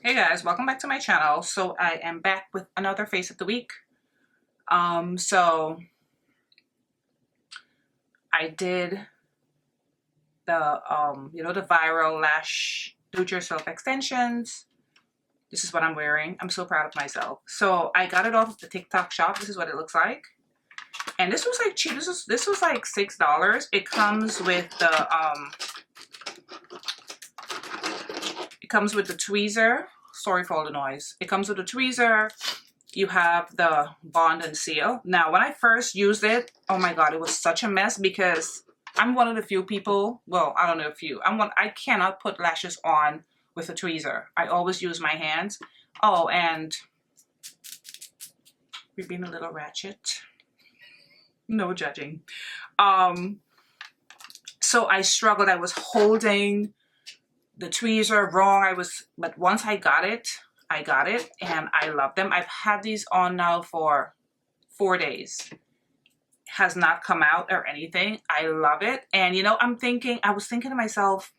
Hey guys, welcome back to my channel. So I am back with another face of the week. So I did the the viral lash do-it-yourself extensions. This is what I'm wearing. I'm so proud of myself. So I got it off of the TikTok shop. This is what it looks like. And this was like cheap. This was like $6. It comes with the tweezer. Sorry for all the noise. It comes with a tweezer. You have the bond and seal. Now, when I first used it, oh my god, it was such a mess because I'm one of the few people, well, I don't know, a few. I cannot put lashes on with a tweezer. I always use my hands. Oh, and we've been a little ratchet. No judging. So I struggled. I was holding the tweezer wrong. But once I got it and I love them. I've had these on now for 4 days. Has not come out or anything. I love it. And you know, I was thinking to myself,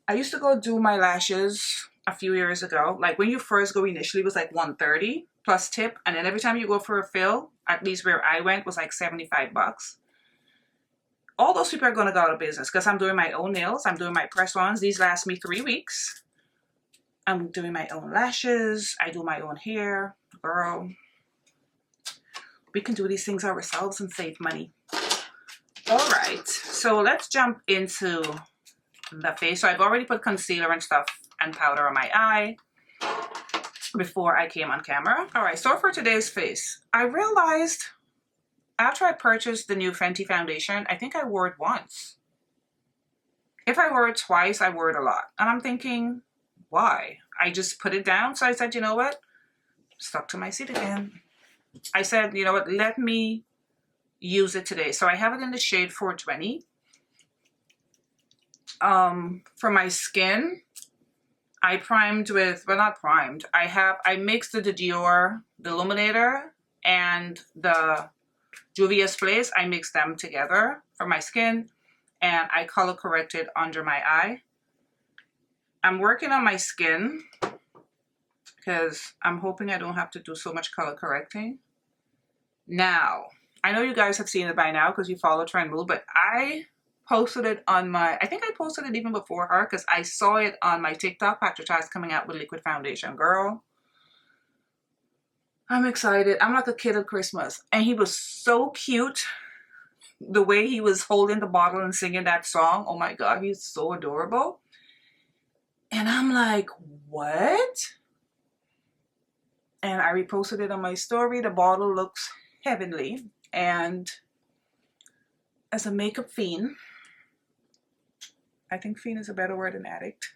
I used to go do my lashes a few years ago. Like when you first go initially, it was like $130 plus tip. And then every time you go for a fill, at least where I went, was like $75. All those people are going to go out of business because I'm doing my own nails. I'm doing my press-ons. These last me 3 weeks. I'm doing my own lashes. I do my own hair. Girl, we can do these things ourselves and save money. All right, so let's jump into the face. So I've already put concealer and stuff and powder on my eye before I came on camera. All right, so for today's face, I realized after I purchased the new Fenty foundation, I think I wore it once. If I wore it twice, I wore it a lot. And I'm thinking, why? I just put it down. So I said, you know what? Stuck to my seat again. I said, you know what? Let me use it today. So I have it in the shade 420. For my skin, I primed with, well, not primed. I mixed the Dior, the Illuminator, and the Juvia's Place. I mixed them together for my skin and I color corrected under my eye. I'm working on my skin because I'm hoping I don't have to do so much color correcting. Now, I know you guys have seen it by now because you follow Trend Mood, but I posted it on my, I think I posted it even before her because I saw it on my TikTok. Patrick Charles coming out with liquid foundation. Girl, I'm excited. I'm like a kid at Christmas. And he was so cute. The way he was holding the bottle and singing that song. Oh my god, he's so adorable. And I'm like, what? And I reposted it on my story. The bottle looks heavenly. And as a makeup fiend, I think fiend is a better word than addict.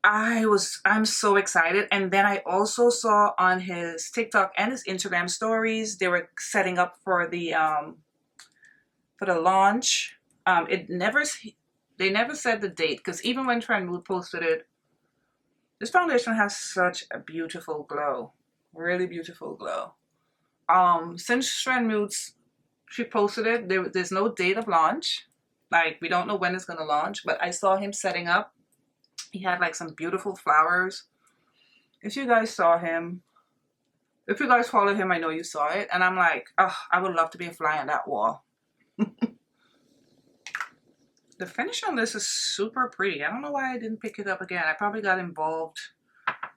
I'm so excited. And then I also saw on his TikTok and his Instagram stories, they were setting up for the launch. They never said the date because even when Trend Mood posted it, this foundation has such a beautiful glow, really beautiful glow. Since Trend Mood's, she posted it, there's no date of launch. Like we don't know when it's gonna launch, but I saw him setting up. He had like some beautiful flowers. If you guys saw him, if you guys follow him, I know you saw it. And I'm like, oh, I would love to be a fly on that wall. The finish on this is super pretty. I don't know why I didn't pick it up again. I probably got involved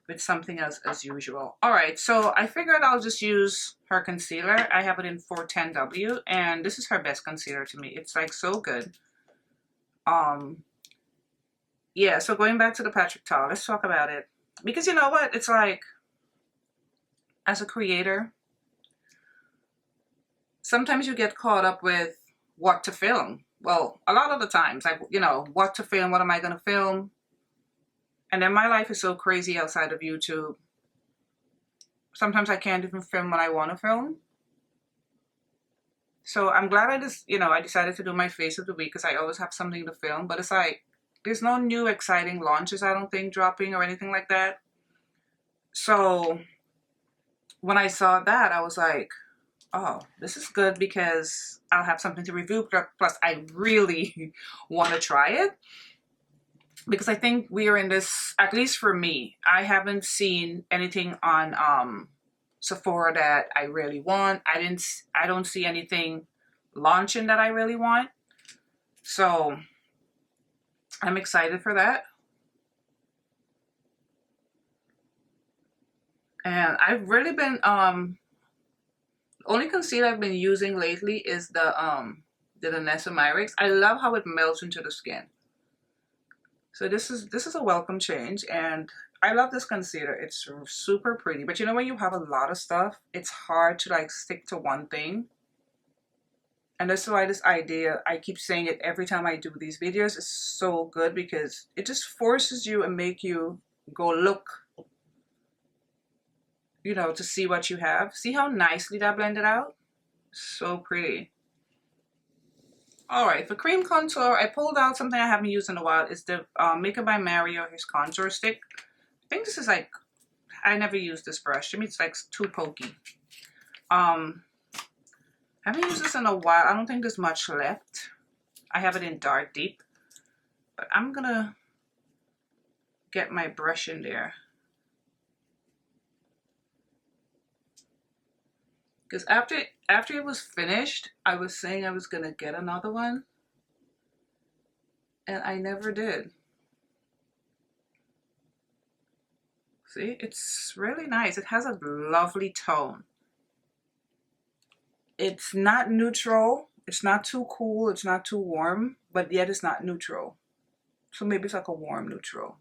with something else as usual. All right, so I figured I'll just use her concealer. I have it in 410W, and this is her best concealer to me. It's like so good. Yeah, so going back to the Patrick Ta, let's talk about it. Because you know what? It's like, as a creator, sometimes you get caught up with what to film. Well, a lot of the times, like, you know, what to film, what am I going to film? And then my life is so crazy outside of YouTube. Sometimes I can't even film when I want to film. So I'm glad I just, you know, I decided to do my face of the week because I always have something to film. But it's like, there's no new exciting launches, I don't think, dropping or anything like that. So when I saw that, I was like, oh, this is good because I'll have something to review. Plus, I really want to try it. because I think we are in this, at least for me, I haven't seen anything on Sephora that I really want. I don't see anything launching that I really want. So I'm excited for that. And I've really been only concealer I've been using lately is the Danessa Myricks. I love how it melts into the skin. So this is a welcome change, and I love this concealer. It's super pretty. But you know, when you have a lot of stuff, it's hard to like stick to one thing. And that's why this idea, I keep saying it every time I do these videos, is so good, because it just forces you and make you go look, you know, to see what you have. See how nicely that blended out? So pretty. Alright, for cream contour, I pulled out something I haven't used in a while. It's the Makeup by Mario, his contour stick. I think this is like, I never used this brush. To me, it's like too pokey. I haven't used this in a while. I don't think there's much left. I have it in dark deep. But I'm gonna get my brush in there. Because after it was finished, I was saying I was gonna get another one, and I never did. See, it's really nice. It has a lovely tone. It's not neutral. It's not too cool. It's not too warm, but yet it's not neutral. So maybe it's like a warm neutral.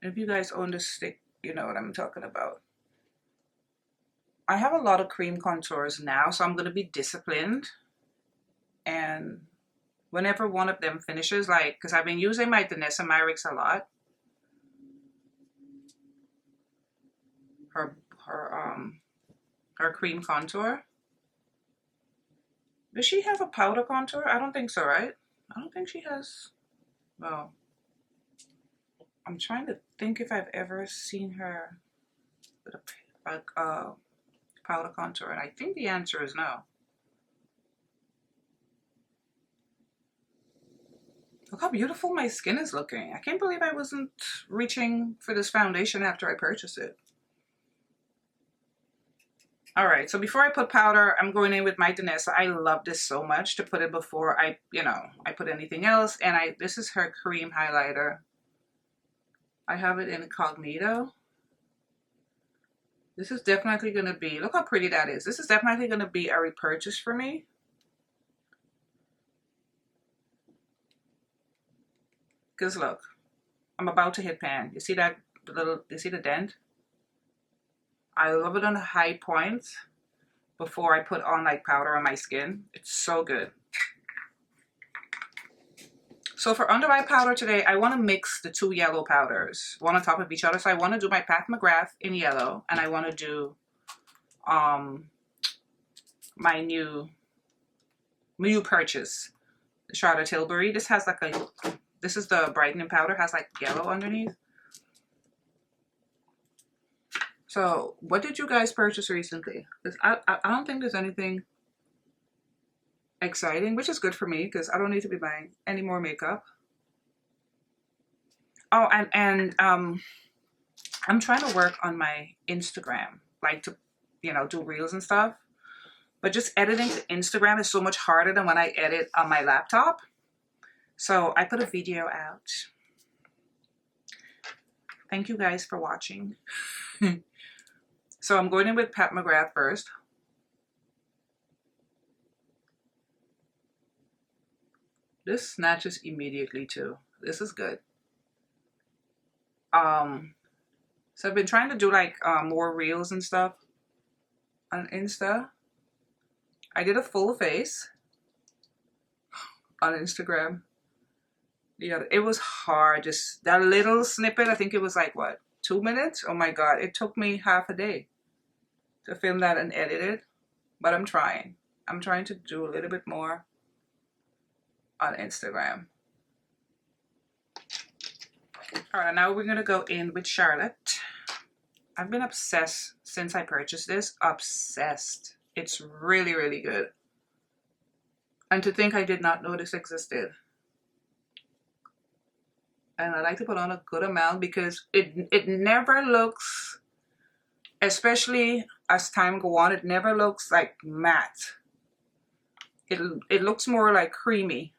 If you guys own this stick, you know what I'm talking about. I have a lot of cream contours now, so I'm going to be disciplined. And whenever one of them finishes, like, because I've been using my Danessa Myricks a lot. Her cream contour. Does she have a powder contour? I don't think so, right? I don't think she has. Well, I'm trying to think if I've ever seen her with a powder contour, and I think the answer is no. Look how beautiful my skin is looking. I can't believe I wasn't reaching for this foundation after I purchased it. Alright, so before I put powder, I'm going in with my Danessa. I love this so much to put it before I put anything else. And this is her cream highlighter. I have it in Incognito. This is definitely going to be, look how pretty that is. This is definitely going to be a repurchase for me. Because look, I'm about to hit pan. You see that you see the dent? I love it on the high points before I put on like powder on my skin. It's so good. So for under eye powder today, I want to mix the two yellow powders, one on top of each other. So I want to do my Pat McGrath in yellow, and I want to do my new purchase, the Charlotte Tilbury. This has like this is the brightening powder, has like yellow underneath. So what did you guys purchase recently? Because I don't think there's anything exciting, which is good for me because I don't need to be buying any more makeup. Oh, and I'm trying to work on my Instagram, like to, you know, do reels and stuff. But just editing to Instagram is so much harder than when I edit on my laptop. So I put a video out. Thank you guys for watching. So I'm going in with Pat McGrath first. This snatches immediately too. This is good. So I've been trying to do like more reels and stuff on Insta. I did a full face on Instagram. Yeah, it was hard. Just that little snippet. I think it was like what, 2 minutes? Oh my god, it took me half a day to film that and edit it. But I'm trying. I'm trying to do a little bit more on Instagram. Alright, now we're gonna go in with Charlotte. I've been obsessed since I purchased this. Obsessed. It's really, really good. And to think I did not know this existed. And I like to put on a good amount because it never looks, especially as time go on, it never looks like matte. It looks more like creamy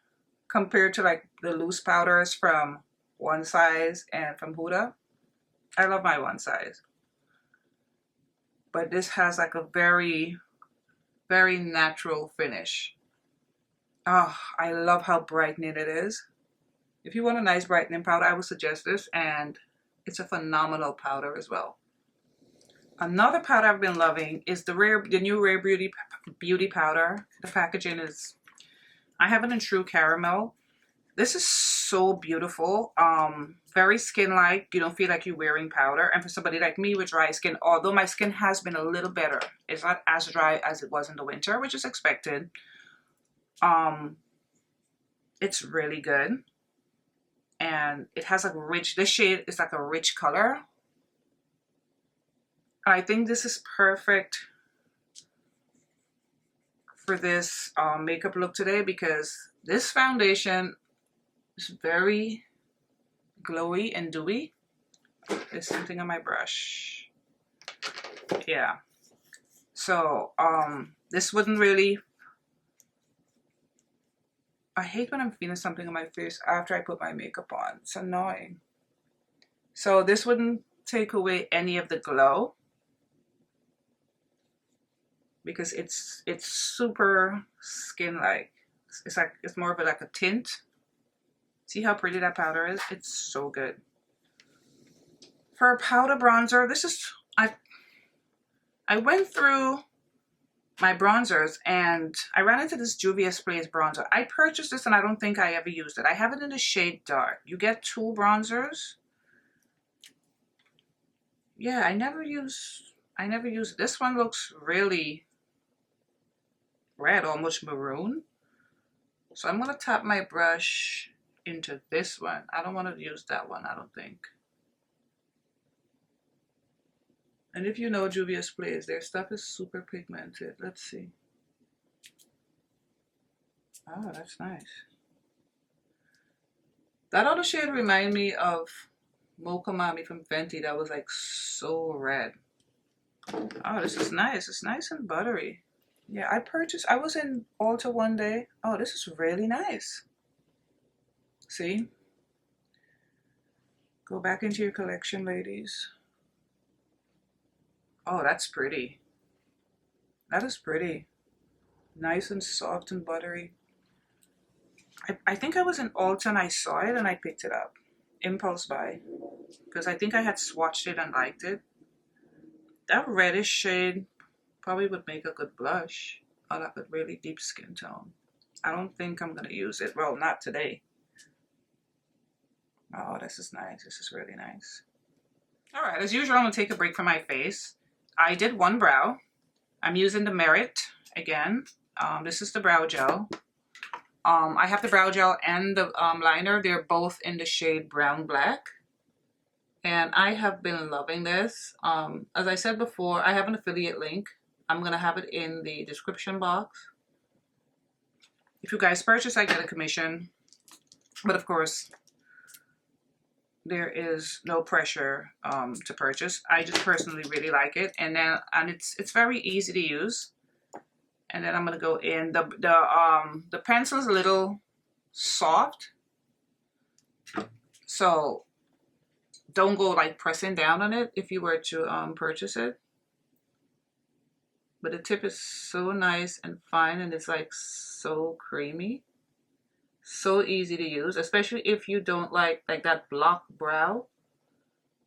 compared to like the loose powders from One Size and from Huda. I love my One Size. But this has like a very, very natural finish. Oh, I love how brightening it is. If you want a nice brightening powder, I would suggest this, and it's a phenomenal powder as well. Another powder I've been loving is the new Rare Beauty powder. The packaging is, I have it in True Caramel. This is so beautiful. Very skin-like. You don't feel like you're wearing powder. And for somebody like me with dry skin, although my skin has been a little better, it's not as dry as it was in the winter, which is expected. It's really good. And it has like rich, this shade is like a rich color. I think this is perfect for this makeup look today because this foundation is very glowy and dewy. There's something on my brush. Yeah. So this wouldn't really, I hate when I'm feeling something on my face after I put my makeup on. It's annoying. So this wouldn't take away any of the glow because it's super skin-like. It's like, it's more of a, like a tint. See how pretty that powder is? It's so good. For a powder bronzer, this is, I went through my bronzers and I ran into this Juvia's Place bronzer. I purchased this and I don't think I ever used it. I have it in the shade dark. You get 2 bronzers. Yeah, I never use it. This one looks really red, almost maroon. So I'm gonna tap my brush into this one. I don't want to use that one, I don't think. And if you know Juvia's Place, their stuff is super pigmented. Let's see. Oh, that's nice. That other shade reminded me of Mocha Mami from Fenty. That was like so red. Oh, this is nice. It's nice and buttery. Yeah, I was in Ulta one day. Oh, this is really nice. See? Go back into your collection, ladies. Oh, that's pretty. That is pretty. Nice and soft and buttery. I think I was in Ulta and I saw it and I picked it up. Impulse buy. Because I think I had swatched it and liked it. That reddish shade probably would make a good blush. Or like a really deep skin tone. I don't think I'm going to use it. Well, not today. Oh, this is nice. This is really nice. Alright, as usual, I'm going to take a break from my face. I did one brow. I'm using the Merit again. This is the brow gel. I have the brow gel and the liner. They're both in the shade Brown Black. And I have been loving this. As I said before, I have an affiliate link. I'm going to have it in the description box. If you guys purchase, I get a commission. But of course, there is no pressure to purchase. I just personally really like it. And it's very easy to use. And then I'm going to go in. The pencil is a little soft. So don't go like pressing down on it if you were to purchase it. But the tip is so nice and fine, and it's like so creamy. So easy to use, especially if you don't like that block brow.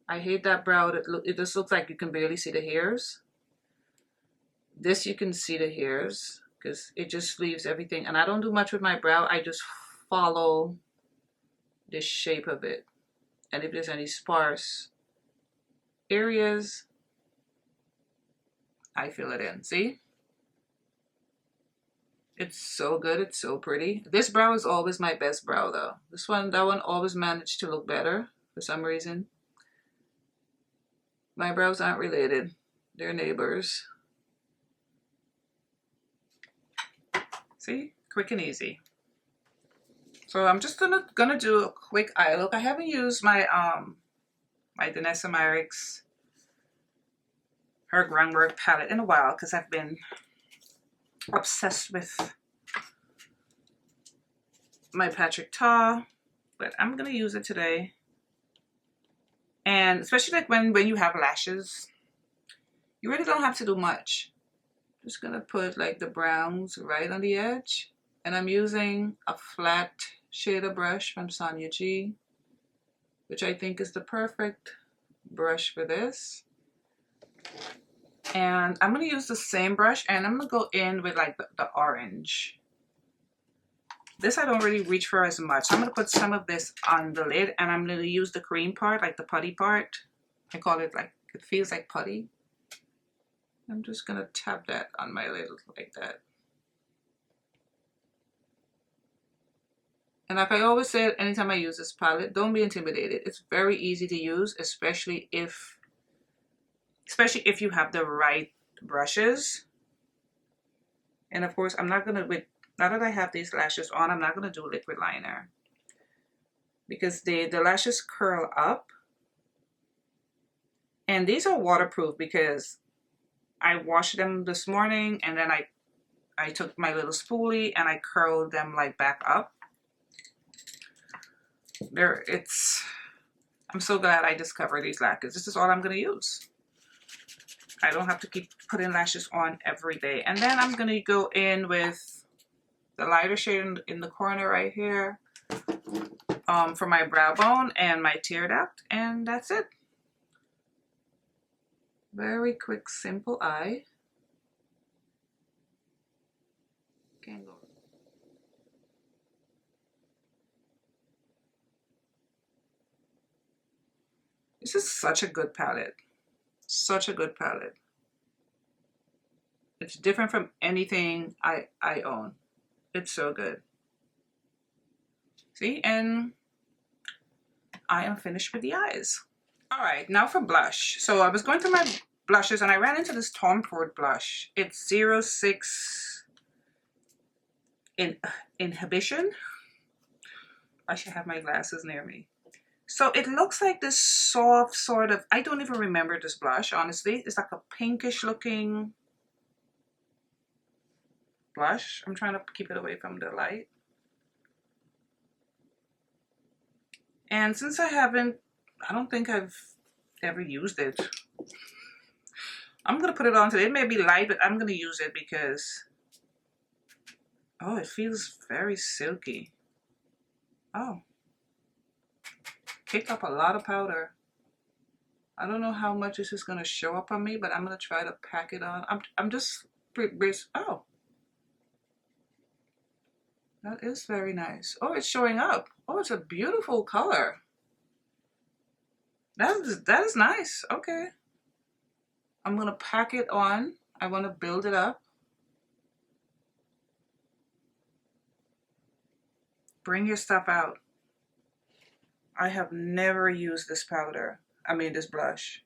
I hate that brow. It just looks like you can barely see the hairs. This you can see the hairs because it just leaves everything. And I don't do much with my brow. I just follow the shape of it. And if there's any sparse areas, I fill it in. See? It's so good. It's so pretty. This brow is always my best brow though. That one always managed to look better for some reason. My brows aren't related. They're neighbors. See? Quick and easy. So I'm just gonna do a quick eye look. I haven't used my my Danessa Myricks, her Groundwork palette in a while because I've been obsessed with my Patrick Ta, but I'm gonna use it today. And especially like when you have lashes, you really don't have to do much. Just gonna put like the browns right on the edge, and I'm using a flat shader brush from Sonia G, which I think is the perfect brush for this. And I'm gonna use the same brush, and I'm gonna go in with like the orange. This I don't really reach for as much. I'm gonna put some of this on the lid, and I'm gonna use the cream part, like the putty part. I call it like, it feels like putty. I'm just gonna tap that on my lid like that. And like I always say, anytime I use this palette, don't be intimidated. It's very easy to use, especially if you have the right brushes. And of course, I'm not gonna, now that I have these lashes on, I'm not gonna do liquid liner because the lashes curl up. And these are waterproof because I washed them this morning, and then I took my little spoolie and I curled them like back up. I'm so glad I discovered these lashes. This is all I'm gonna use. I don't have to keep putting lashes on every day. And then I'm gonna go in with the lighter shade in the corner right here for my brow bone and my tear duct, and that's it. Very quick, simple eye. Can't go. This is such a good palette. Such a good palette. It's different from anything I own. It's so good. See, and I am finished with the eyes. All right, now for blush. So I was going through my blushes and I ran into this Tom Ford blush. It's 06 Inhibition. I should have my glasses near me. So it looks like this soft sort of, I don't even remember this blush, honestly. It's like a pinkish looking blush. I'm trying to keep it away from the light. And since I don't think I've ever used it. I'm gonna put it on today. It may be light, but I'm gonna use it because, oh, it feels very silky. Oh. Kick up a lot of powder. I don't know how much this is gonna show up on me, but I'm gonna try to pack it on. I'm just, oh. That is very nice. Oh, it's showing up. Oh, it's a beautiful color. That is nice. Okay. I'm gonna pack it on. I wanna build it up. Bring your stuff out. I have never used this powder. I mean, this blush.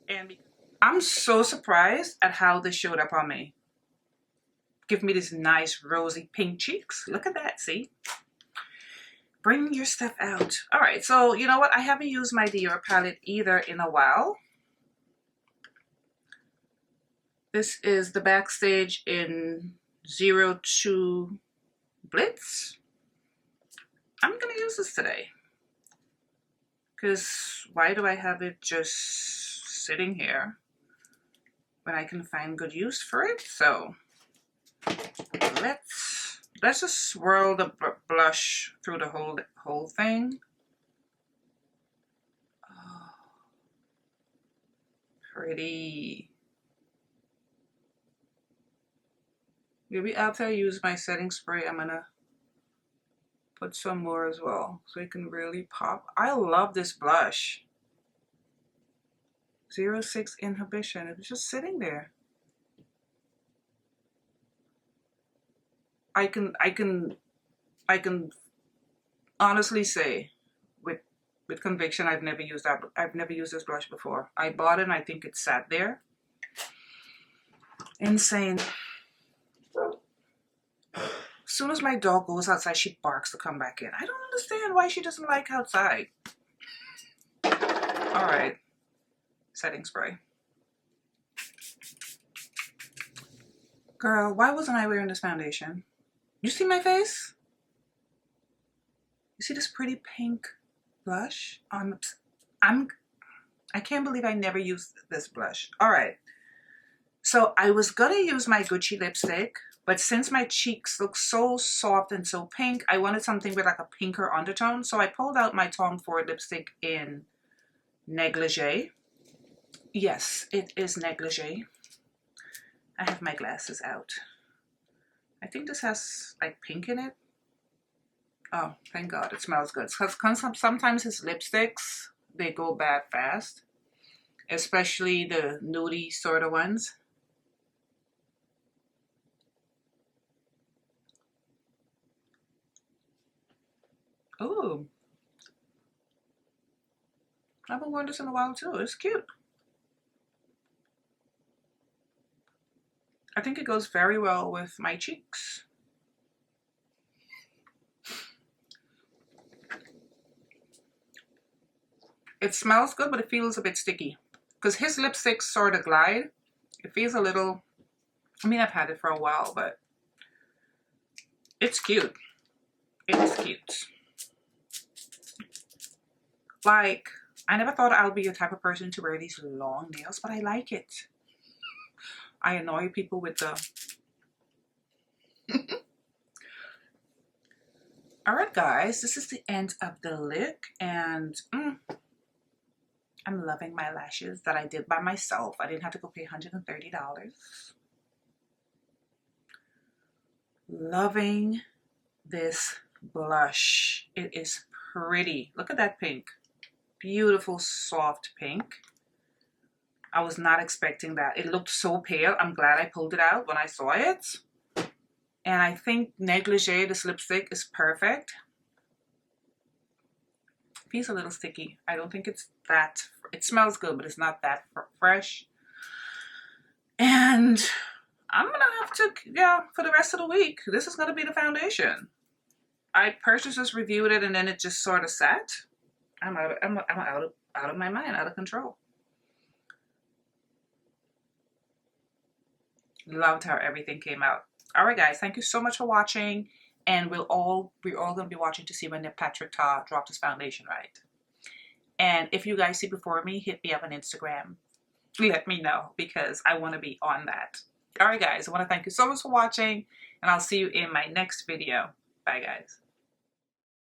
And I'm so surprised at how this showed up on me. Give me this nice rosy pink cheeks. Look at that, see? Bring your stuff out. All right, so you know what? I haven't used my Dior palette either in a while. This is the Backstage in 02 Blitz. I'm gonna use this today. Because why do I have it just sitting here when I can find good use for it? So let's just swirl the blush through the whole thing. Oh, pretty. Maybe after I use my setting spray, I'm gonna put some more as well so it can really pop. I love this blush. 06 Inhibition. It was just sitting there. I can honestly say with conviction I've never used this blush before. I bought it and I think it sat there. Insane. As soon as my dog goes outside, she barks to come back in. I don't understand why she doesn't like outside. All right, setting spray. Girl, why wasn't I wearing this foundation? You see my face? You see this pretty pink blush? I can't believe I never used this blush. All right. So I was gonna use my Gucci lipstick, but since my cheeks look so soft and so pink, I wanted something with like a pinker undertone. So I pulled out my Tom Ford lipstick in Negligee. Yes, it is Negligee. I have my glasses out. I think this has like pink in it. Oh, thank God, it smells good. Because sometimes his lipsticks, they go bad fast. Especially the nudie sort of ones. Ooh. I haven't worn this in a while too. It's cute. I think it goes very well with my cheeks. It smells good, but it feels a bit sticky. Because his lipsticks sort of glide. It feels a little... I mean, I've had it for a while, but... it's cute. It is cute. Like, I never thought I would be the type of person to wear these long nails, but I like it. I annoy people with the... Alright guys, this is the end of the look, and I'm loving my lashes that I did by myself. I didn't have to go pay $130. Loving this blush. It is pretty. Look at that pink. Beautiful soft pink. I was not expecting that. It looked so pale. I'm glad I pulled it out when I saw it. And I think Negligee, this lipstick, is perfect. It feels a little sticky. I don't think it's that... it smells good, but it's not that fresh. And I'm going to have to, yeah, for the rest of the week, this is going to be the foundation. I purchased this, reviewed it, and then it just sort of sat. I'm out of my mind, out of control. Loved how everything came out. All right, guys, thank you so much for watching, and we're all going to be watching to see when Patrick Ta dropped his foundation, right? And if you guys see before me, hit me up on Instagram. Let me know, because I want to be on that. All right, guys, I want to thank you so much for watching, and I'll see you in my next video. Bye, guys.